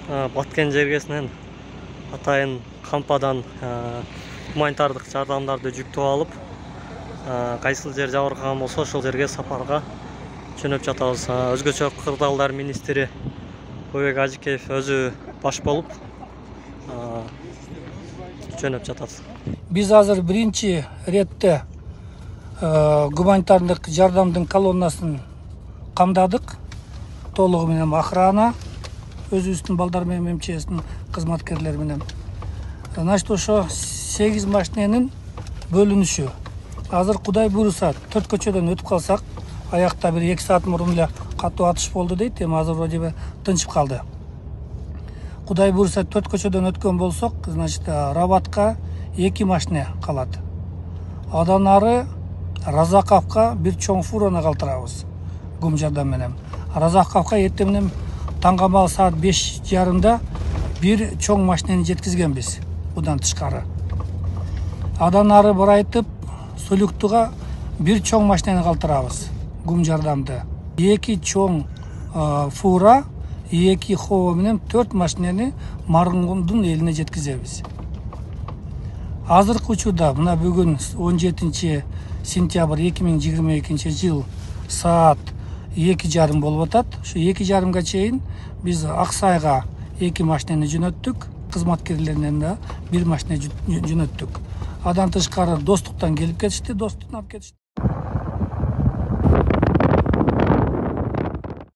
Баткен жергесинен атайын кампадан гуманитардык жардамдарды жүктөп алып, кайсыл жер жабыркаган болсо ошол жерге сапарга жөнөп жатабыз. Өзгөчө кырдаалдар министри Көбек Ажикеев өзү баш болуп жөнөп жатат. Биз азыр биринчи иретте гуманитардык жардамдын колоннасын камдадык. Толугу менен охрана, өзүбүздүн балдар менен МЧСтин кызматкерлери менен. Значит, ошо 8 машиненин бөлүнүшү. Азыр Кудай буйруса 4 көчөдөн өтүп калсак, аякта бир 2 саат мурун эле катуу атыш болду дейт, эми азыр вроде бы тынчып калды. Кудай буйруса 4 көчөдөн өткөн болсок, значит, Рабатка 2 машина калат. Адан ары Разаковка бир чоң фураны калтырабыз гум жардам менен. Разаковка эртеңнен таңгамал саат 5:30 бир чоң машинени жеткизгенбиз. Будан тышкары. Адан ары барайтып Солюктуга бир чоң машинени калтырабыз гум жардамды. 2 чоң фура, 2 хоо менен 4 машинени Маргундун элине жеткизебиз. Азыркы учурда мына бүгүн 17 сентябрь 2022 жыл саат 2:30 болуп атат. Ушу 2:30га чейин биз Аксайга 2 машинени жөнөттүк, кызматкерлеринен да 1 машина жөнөттүк. Адан тышкары Достуктан келип кетишти, Достуктан алып кетишти.